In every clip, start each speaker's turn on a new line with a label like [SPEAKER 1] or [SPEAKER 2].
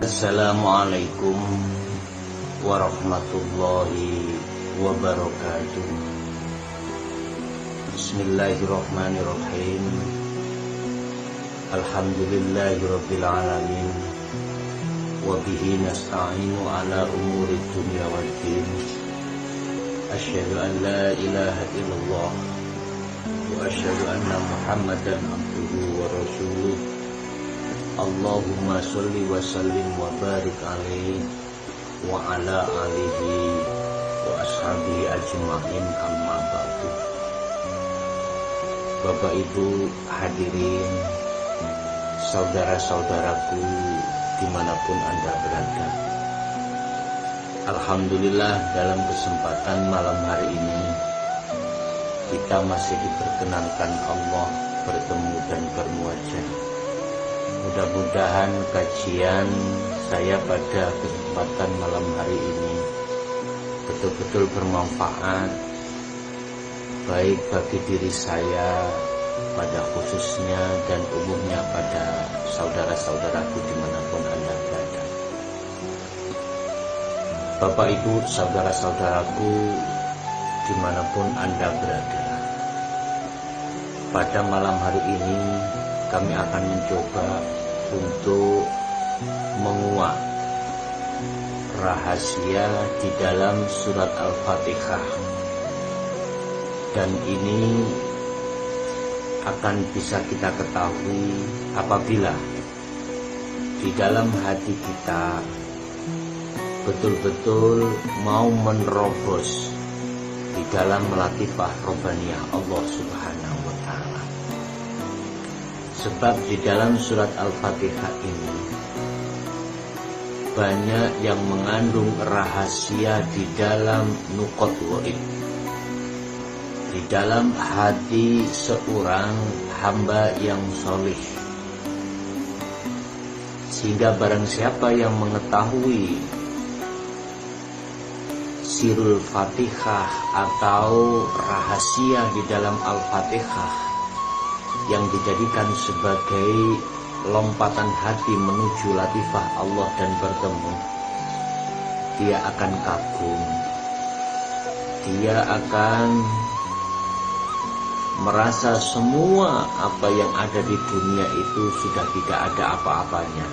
[SPEAKER 1] Assalamualaikum warahmatullahi wabarakatuh. Bismillahirrahmanirrahim. Alhamdulillahirabbil alamin. Wa bihi nasta'inu ala umuri dunya waddin. Asyhadu an la ilaha illallah wa asyhadu anna Muhammadan abduhu wa rasuluh. Allahumma sholli wa sallim wa barik alaihi wa ala alihi wa ashabihi ajma'in, amma ba'du. Bapak Ibu hadirin, saudara-saudaraku dimanapun Anda berada, alhamdulillah dalam kesempatan malam hari ini kita masih diperkenankan Allah bertemu dan bermuajah. Mudah-mudahan kajian saya pada kesempatan malam hari ini betul-betul bermanfaat, baik bagi diri saya pada khususnya dan umumnya pada saudara-saudaraku dimanapun Anda berada. Bapak Ibu, saudara-saudaraku dimanapun Anda berada, pada malam hari ini kami akan mencoba untuk menguak rahasia di dalam surat Al-Fatihah, dan ini akan bisa kita ketahui apabila di dalam hati kita betul-betul mau menerobos di dalam latifah Robbaniyah Allah Subhanahu wa Ta'ala. Sebab di dalam surat Al-Fatihah ini banyak yang mengandung rahasia di dalam nuqat ghaib, di dalam hati seorang hamba yang soleh, sehingga barang siapa yang mengetahui sirul Fatihah atau rahasia di dalam Al-Fatihah yang dijadikan sebagai lompatan hati menuju latifah Allah dan bertemu, dia akan kagum, dia akan merasa semua apa yang ada di dunia itu sudah tidak ada apa-apanya.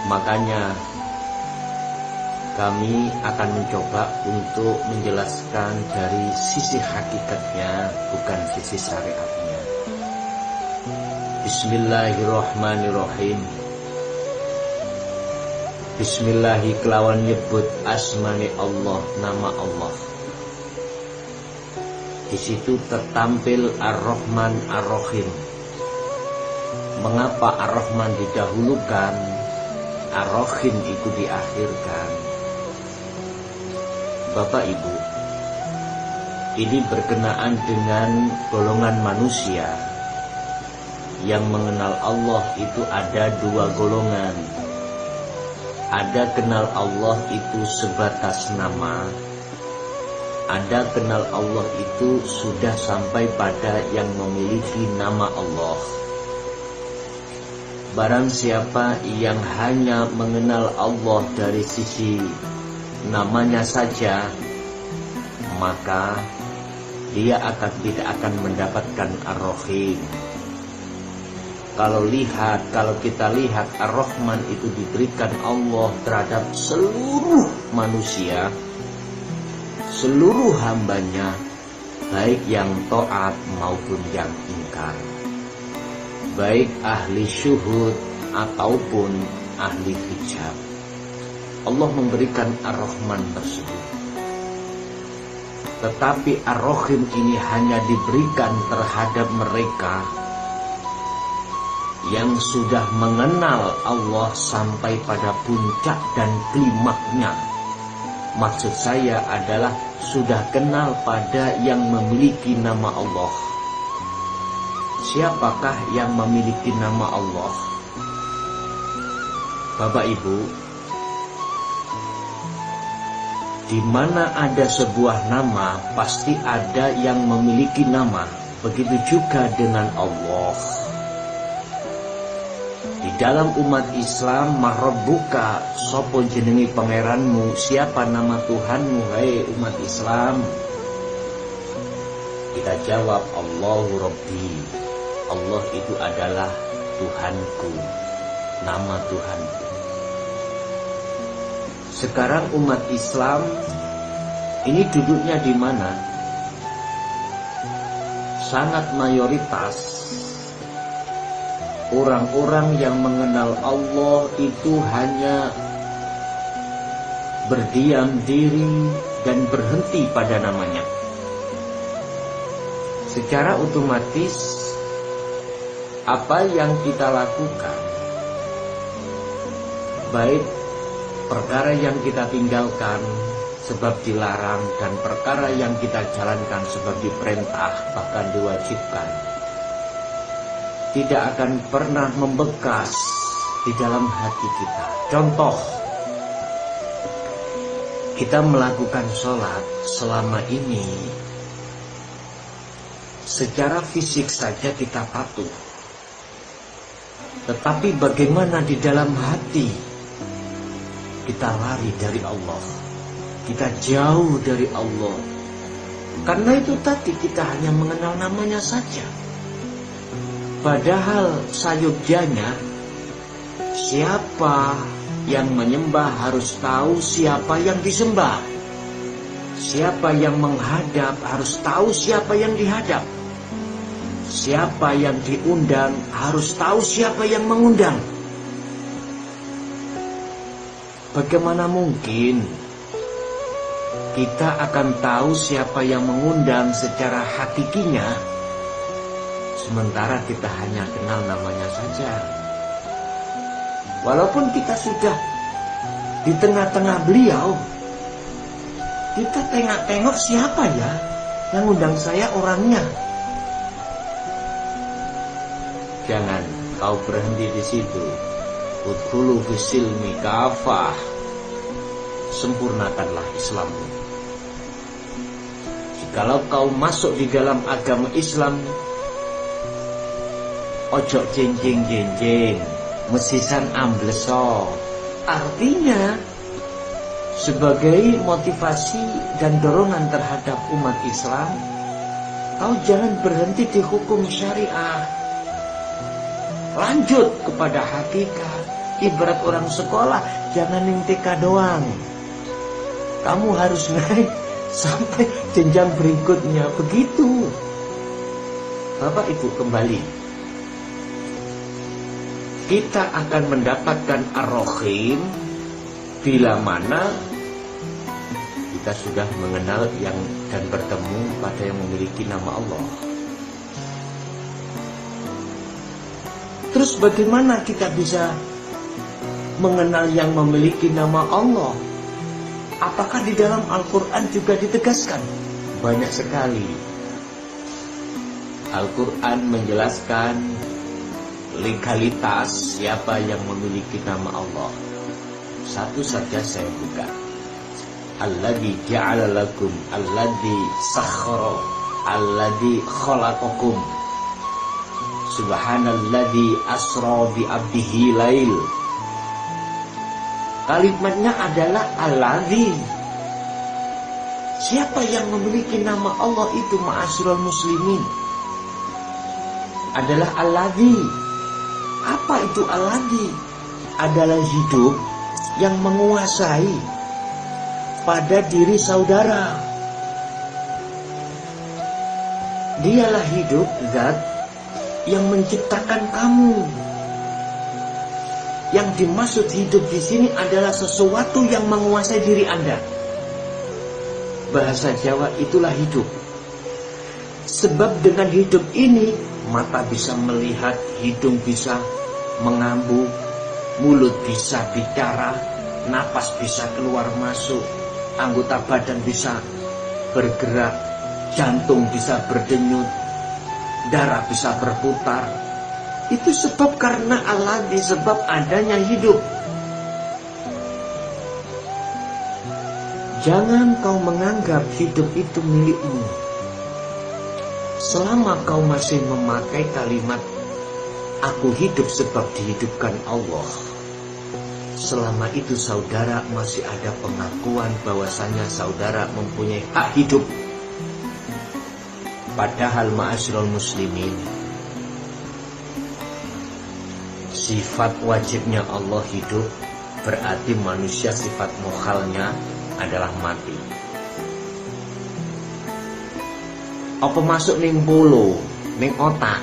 [SPEAKER 1] Makanya kami akan mencoba untuk menjelaskan dari sisi hakikatnya, bukan sisi syariatnya. Bismillahirrahmanirrahim. Bismillahi kelawan nyebut asmani Allah, nama Allah. Di situ tertampil Ar-Rahman Ar-Rahim. Mengapa Ar-Rahman didahulukan, Ar-Rahim itu diakhirkan? Bapak Ibu, ini berkenaan dengan golongan manusia yang mengenal Allah. Itu ada dua golongan. Ada kenal Allah itu sebatas nama, ada kenal Allah itu sudah sampai pada yang memiliki nama Allah. Barang siapa yang hanya mengenal Allah dari sisi namanya saja, maka dia tidak akan mendapatkan Ar-Rahim. Kalau kita lihat Ar-Rahman itu diberikan Allah terhadap seluruh manusia, seluruh hambanya, baik yang taat maupun yang ingkar, baik ahli syuhud ataupun ahli hijab. Allah memberikan Ar-Rahman tersebut. Tetapi Ar-Rahim ini hanya diberikan terhadap mereka yang sudah mengenal Allah sampai pada puncak dan klimaknya. Maksud saya adalah sudah kenal pada yang memiliki nama Allah. Siapakah yang memiliki nama Allah? Bapak Ibu, di mana ada sebuah nama, pasti ada yang memiliki nama. Begitu juga dengan Allah. Di dalam umat Islam, marabbuka, sopo jenengi pangeranmu, siapa nama Tuhanmu, hai umat Islam? Kita jawab, Allahu Rabbi. Allah itu adalah Tuhanku, nama Tuhanku. Sekarang umat Islam ini duduknya di mana? Sangat mayoritas orang-orang yang mengenal Allah itu hanya berdiam diri dan berhenti pada namanya. Secara otomatis, apa yang kita lakukan, baik perkara yang kita tinggalkan sebab dilarang dan perkara yang kita jalankan sebab diperintah bahkan diwajibkan, tidak akan pernah membekas di dalam hati kita. Contoh, kita melakukan sholat selama ini, secara fisik saja kita patuh, tetapi bagaimana di dalam hati kita lari dari Allah, kita jauh dari Allah. Karena itu tadi kita hanya mengenal namanya saja. Padahal sayudyanya, siapa yang menyembah harus tahu siapa yang disembah. Siapa yang menghadap harus tahu siapa yang dihadap. Siapa yang diundang harus tahu siapa yang mengundang. Bagaimana mungkin kita akan tahu siapa yang mengundang secara hakikinya, sementara kita hanya kenal namanya saja. Walaupun kita sudah di tengah-tengah beliau, kita tengok-tengok siapa ya yang undang saya, orangnya. Jangan kau berhenti di situ. Udkhulu fisilmi kafah. Sempurnakanlah Islammu. Jikalau kau masuk di dalam agama Islam, ojo jenjing-jenjing, mesisan ambleso. Artinya, sebagai motivasi dan dorongan terhadap umat Islam, kau jangan berhenti di hukum syariah. Lanjut kepada hakikat. Ibarat orang sekolah, jangan yang TK doang. Kamu harus naik sampai jenjang berikutnya. Begitu. Bapak Ibu kembali. Kita akan mendapatkan ar-Rahim bila mana kita sudah mengenal yang dan bertemu pada yang memiliki nama Allah. Terus bagaimana kita bisa mengenal yang memiliki nama Allah? Apakah di dalam Al-Quran juga ditegaskan? Banyak sekali. Al-Quran menjelaskan legalitas siapa yang memiliki nama Allah. Satu saja saya buka. Alladzi ja'ala lakum, alladzi sakhkhara, alladzi khalaqakum. Subhanalladzi asra bi abdihi lail. Kalimatnya adalah Alladzi. Siapa yang memiliki nama Allah itu, ma'asyiral muslimin? Adalah Alladzi. Apa itu Alladzi? Adalah hidup yang menguasai pada diri saudara. Dialah hidup zat yang menciptakan kamu. Yang dimaksud hidup di sini adalah sesuatu yang menguasai diri Anda. Bahasa Jawa itulah hidup. Sebab dengan hidup ini, mata bisa melihat, hidung bisa mengambu, mulut bisa bicara, napas bisa keluar masuk, anggota badan bisa bergerak, jantung bisa berdenyut, darah bisa berputar. Itu sebab karena Allah, disebab adanya hidup. Jangan kau menganggap hidup itu milikmu. Selama kau masih memakai kalimat aku hidup sebab dihidupkan Allah, selama itu saudara masih ada pengakuan bahwasanya saudara mempunyai hak hidup. Padahal ma'asyiral muslimin, sifat wajibnya Allah hidup, berarti manusia sifat mukhalnya adalah mati. Apa masuk ning polo, ning otak?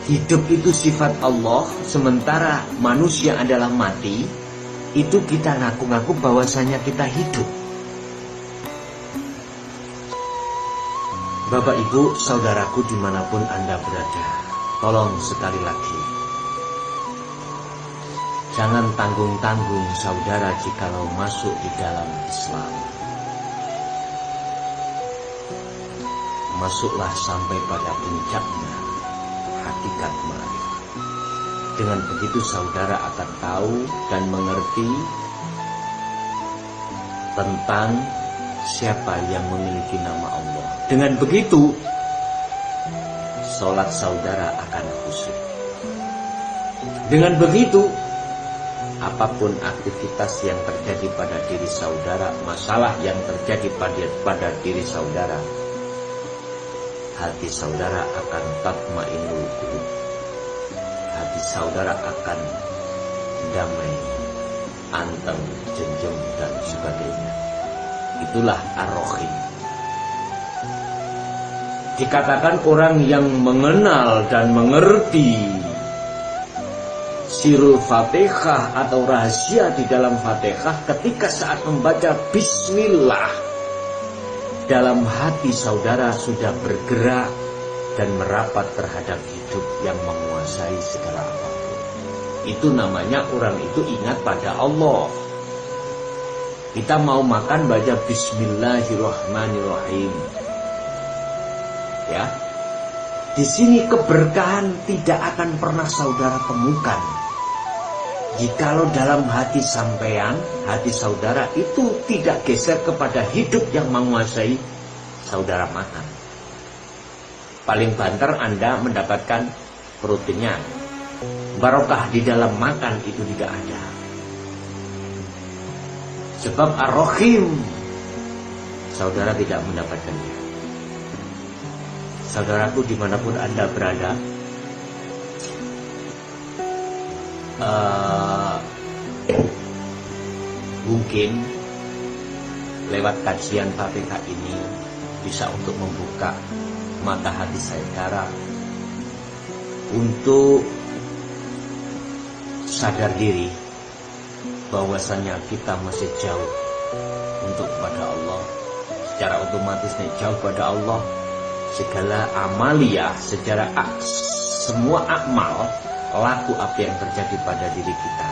[SPEAKER 1] Hidup itu sifat Allah, sementara manusia adalah mati. Itu kita ngaku-ngaku bahwasanya kita hidup. Bapak, Ibu, saudaraku dimanapun Anda berada, tolong sekali lagi, jangan tanggung-tanggung saudara jikalau masuk di dalam Islam. Masuklah sampai pada puncaknya hakikat ma'rifat. Dengan begitu saudara akan tahu dan mengerti tentang siapa yang memiliki nama Allah. Dengan begitu sholat saudara akan khusyuk. Dengan begitu apapun aktivitas yang terjadi pada diri saudara, masalah yang terjadi pada diri saudara, hati saudara akan tatmainul qulub. Hati saudara akan damai, anteng, jenjang dan sebagainya. Itulah ar-Rahim. Dikatakan orang yang mengenal dan mengerti sirul Fatihah atau rahasia di dalam Fatihah, ketika saat membaca Bismillah, dalam hati saudara sudah bergerak dan merapat terhadap hidup yang menguasai segala apapun. Itu namanya orang itu ingat pada Allah. Kita mau makan baca Bismillahirrahmanirrahim. Ya. Di sini keberkahan tidak akan pernah saudara temukan jikalau dalam hati sampean, hati saudara itu tidak geser kepada hidup yang menguasai saudara makan. Paling banter Anda mendapatkan proteinnya. Barokah di dalam makan itu tidak ada. Sebab ar-Rahim, saudara tidak mendapatkannya. Saudaraku dimanapun Anda berada, mungkin lewat kajian Fatihah ini bisa untuk membuka mata hati saudara untuk sadar diri bahwasanya kita masih jauh untuk pada Allah. Secara otomatis jauh pada Allah, segala amalia, secara semua amal laku apa yang terjadi pada diri kita,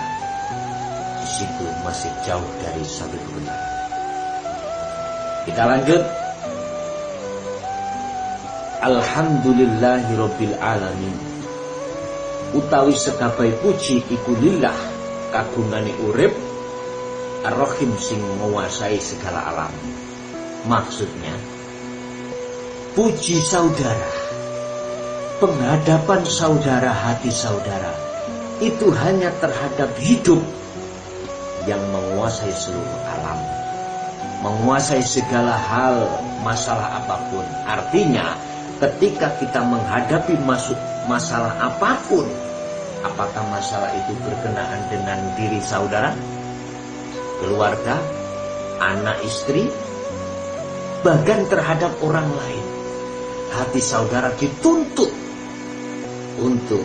[SPEAKER 1] di situ masih jauh dari satu kebenaran. Kita lanjut. Alhamdulillahirabbil alamin. Utawi sekabai puji iku lillah kagungane urip ar-Rahim sing menguasai segala alam. Maksudnya, puji saudara, penghadapan saudara, hati saudara itu hanya terhadap hidup yang menguasai seluruh alam, menguasai segala hal, masalah apapun. Artinya ketika kita menghadapi masalah apapun, apakah masalah itu berkenaan dengan diri saudara, keluarga, anak, istri, bahkan terhadap orang lain, hati saudara dituntut untuk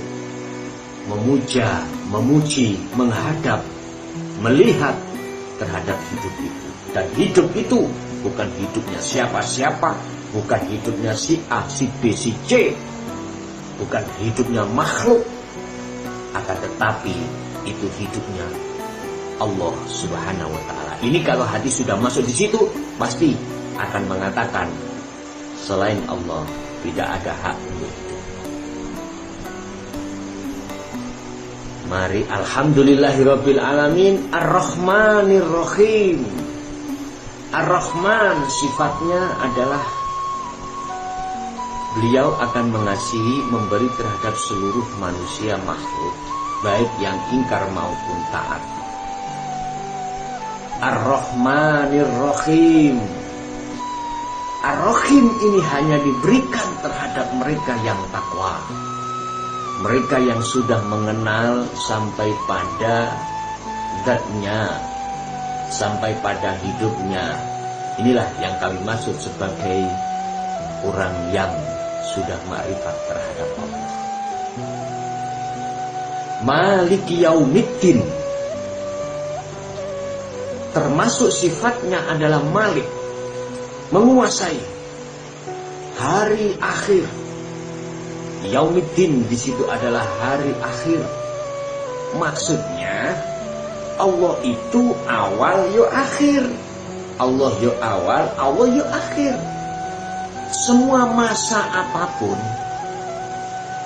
[SPEAKER 1] memuja, memuji, menghadap, melihat terhadap hidup itu. Dan hidup itu bukan hidupnya siapa-siapa, bukan hidupnya si A, si B, si C, bukan hidupnya makhluk, akan tetapi itu hidupnya Allah Subhanahu wa ta'ala. Ini kalau hati sudah masuk di situ, pasti akan mengatakan selain Allah tidak ada hak untuk itu. Mari alhamdulillahirabbil alamin ar-Rahmanir Rahim. Ar-Rahman sifatnya adalah Beliau akan mengasihi, memberi terhadap seluruh manusia makhluk, baik yang ingkar maupun taat. Ar-Rahmanir Rahim. Ar-Rahim ini hanya diberikan terhadap mereka yang takwa, mereka yang sudah mengenal sampai pada zatnya, sampai pada hidupnya. Inilah yang kami maksud sebagai orang yang sudah ma'rifat terhadap Allah. Maliki Yaumiddin, termasuk sifatnya adalah Malik, menguasai hari akhir. Yaumiddin di situ adalah hari akhir. Maksudnya Allah itu awal yo akhir. Allah yo awal, Allah yo akhir. Semua masa apapun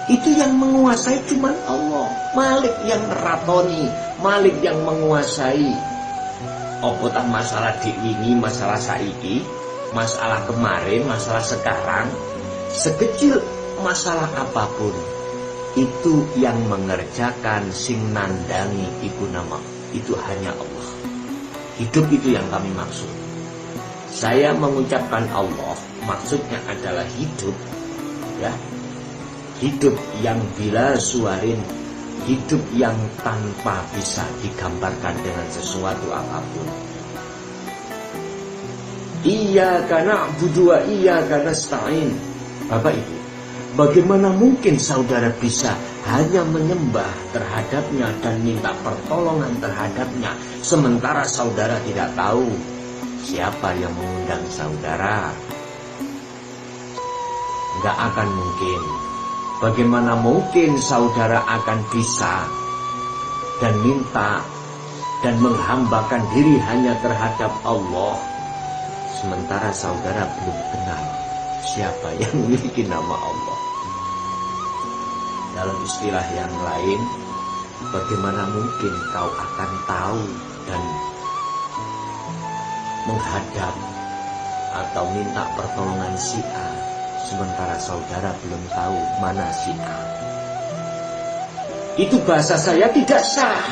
[SPEAKER 1] itu yang menguasai cuma Allah. Malik yang neratoni, Malik yang menguasai. Apatah masalah diwingi, masalah saiki, masalah kemarin, masalah sekarang, sekecil masalah apapun, itu yang mengerjakan sing nandangi iku nama, itu hanya Allah. Hidup itu yang kami maksud. Saya mengucapkan Allah, maksudnya adalah hidup, ya, hidup yang bila suarin, hidup yang tanpa bisa digambarkan dengan sesuatu apapun. Iyyaka na'budu wa iyyaka nasta'in. Bapak Ibu, bagaimana mungkin saudara bisa hanya menyembah terhadapnya dan minta pertolongan terhadapnya, sementara saudara tidak tahu siapa yang mengundang saudara? Enggak akan mungkin. Bagaimana mungkin saudara akan bisa dan minta dan menghambakan diri hanya terhadap Allah, sementara saudara belum kenal siapa yang memiliki nama Allah? Dalam istilah yang lain, bagaimana mungkin kau akan tahu dan menghadap atau minta pertolongan si A, sementara saudara belum tahu mana si A? Itu bahasa saya tidak sah.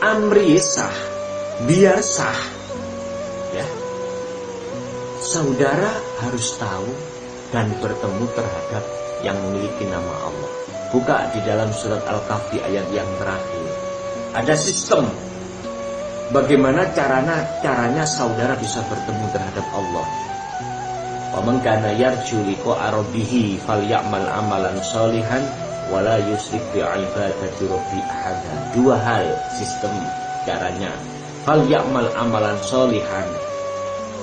[SPEAKER 1] Amri sah, biar sah, ya. Saudara harus tahu dan bertemu terhadap yang memiliki nama Allah. Buka di dalam surat Al-Kahfi ayat yang terakhir. Ada sistem bagaimana caranya saudara bisa bertemu terhadap Allah. Wa man kana yarju liqa'a rabbih falyamal amalan sholihan wala yusyrik bi ibadati rabbi ahada. Dua hal sistem caranya. Falyamal amalan sholihan,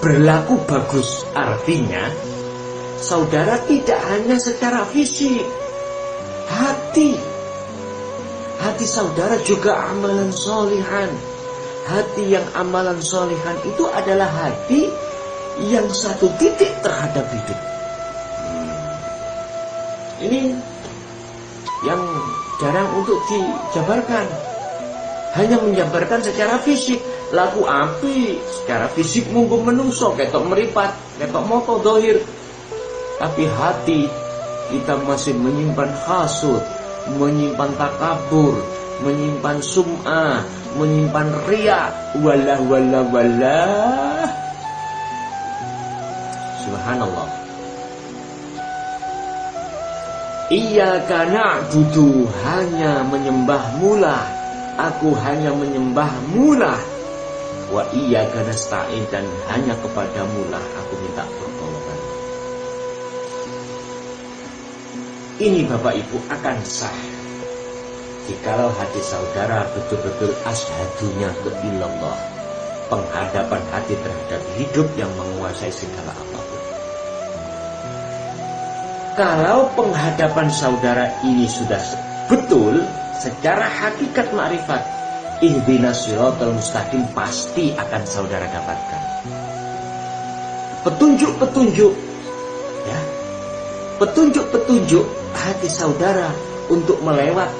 [SPEAKER 1] berlaku bagus, artinya saudara tidak hanya secara fisik, hati saudara juga amalan sholihan. Hati yang amalan sholihan itu adalah hati yang satu titik terhadap hidup. Ini yang jarang untuk dijabarkan. Hanya menjabarkan secara fisik, laku api secara fisik mungkin menungso, ketok meripat, ketok moto dohir. Tapi hati kita masih menyimpan hasud, menyimpan takabur, menyimpan sum'ah, menyimpan riya, walah. Subhanallah. Iyyaka na'budu, hanya menyembahmu lah, aku hanya menyembahmu lah. Wa iyyaka nasta'in, dan hanya kepadamu lah aku minta pertolongan. Ini Bapak Ibu akan sah jikalau hati saudara betul-betul ashadunya ke ilallah, penghadapan hati terhadap hidup yang menguasai segala apapun. Kalau penghadapan saudara ini sudah betul secara hakikat ma'rifat, ihdinas siratal mustaqim, pasti akan saudara dapatkan petunjuk-petunjuk, ya, petunjuk-petunjuk hati saudara untuk melewat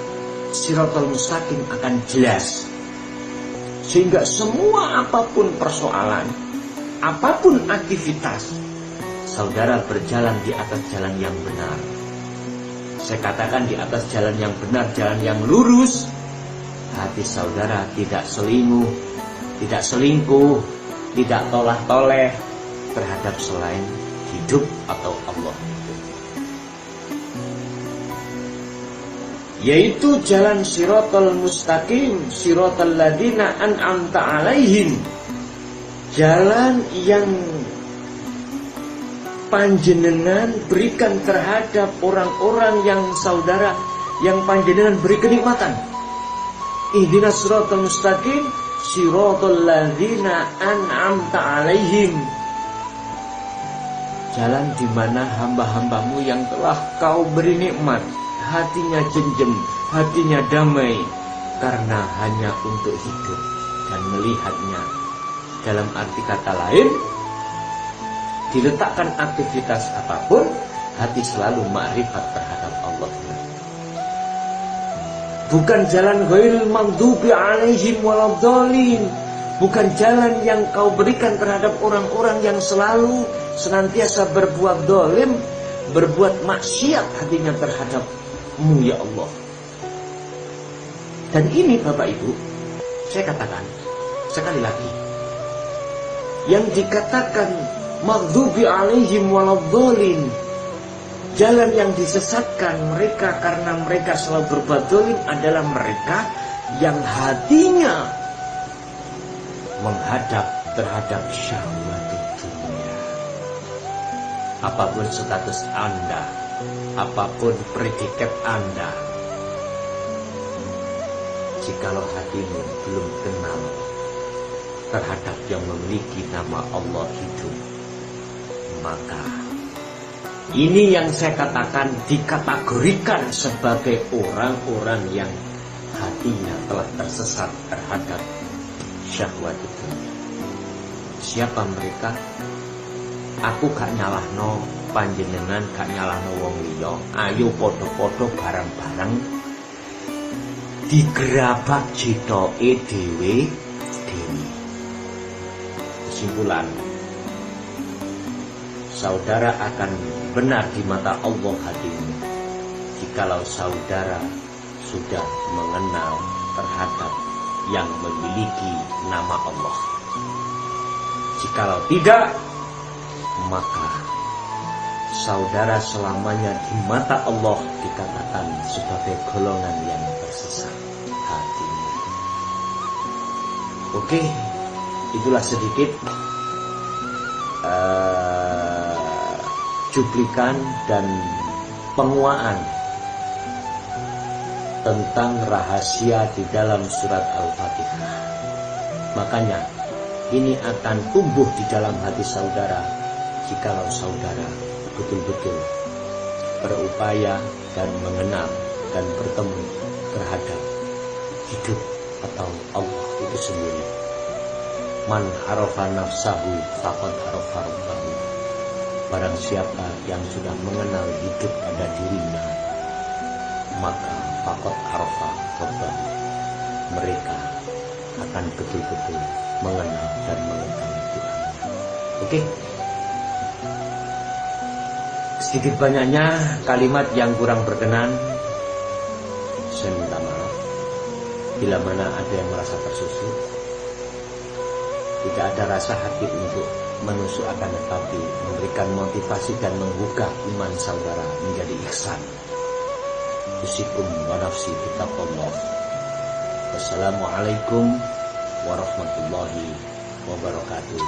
[SPEAKER 1] siratal mustaqim akan jelas, sehingga semua apapun persoalan, apapun aktivitas, saudara berjalan di atas jalan yang benar. Saya katakan di atas jalan yang benar, jalan yang lurus. Hati saudara tidak selingkuh, tidak tolah-toleh terhadap selain hidup atau Allah. Yaitu jalan siratal mustaqim, siratal ladzina an'amta alaihim. Jalan yang panjenengan berikan terhadap orang-orang yang saudara, yang panjenengan beri kenikmatan. Ihdinas siratal mustaqim, siratal ladzina an'amta alaihim. Jalan di mana hamba-hambamu yang telah kau beri nikmat, hatinya jenjem, hatinya damai, karena hanya untuk hidup dan melihatnya. Dalam arti kata lain, diletakkan aktivitas apapun, hati selalu makrifat terhadap Allah. Bukan jalan ghairil maghdubi alaihim waladhdallin, bukan jalan yang kau berikan terhadap orang-orang yang selalu senantiasa berbuat dolim, berbuat maksiat hatinya terhadapmu ya Allah. Dan ini Bapak Ibu, saya katakan sekali lagi, yang dikatakan maghdubi alaihim waladhdallin, jalan yang disesatkan mereka karena mereka selalu berbuat dolim, adalah mereka yang hatinya menghadap terhadap syahwat dunia. Apapun status Anda, apapun predikat Anda, jikalau hatimu belum kenal terhadap yang memiliki nama Allah hidup, maka ini yang saya katakan dikategorikan sebagai orang-orang yang hatinya telah tersesat terhadap syahwat itu. Siapa mereka? Aku gak nyalahno panjenengan, gak nyalahno wong liya. Ayo podo-podo bareng-bareng digerabak jitoke dhewe-dhewe. Kesimpulan, saudara akan benar di mata Allah hatimu jikalau saudara sudah mengenal terhadap yang memiliki nama Allah. Jikalau tidak, maka saudara selamanya di mata Allah dikatakan sebagai golongan yang tersesat hatinya. Oke, itulah sedikit cuplikan dan penguaan tentang rahasia di dalam surat Al-Fatihah. Makanya ini akan tumbuh di dalam hati saudara jikalau saudara betul-betul berupaya dan mengenal dan bertemu terhadap hidup atau Allah itu sendiri. Man harafa nafsahu faqad harafa rabbahu. Barang siapa yang sudah mengenal hidup pada dirinya, maka faqad harafa rabbahu. Mereka akan betul-betul mengenal dan mengetahui Tuhan. Oke? Sedikit banyaknya kalimat yang kurang berkenan, saya minta maaf. Bila mana ada yang merasa tersusuk, tidak ada rasa hati untuk menusuk, akan tetapi memberikan motivasi dan menggugah iman saudara menjadi ihsan. Usikum wa nafsi bittaqwallah. Wassalamualaikum warahmatullahi wabarakatuh.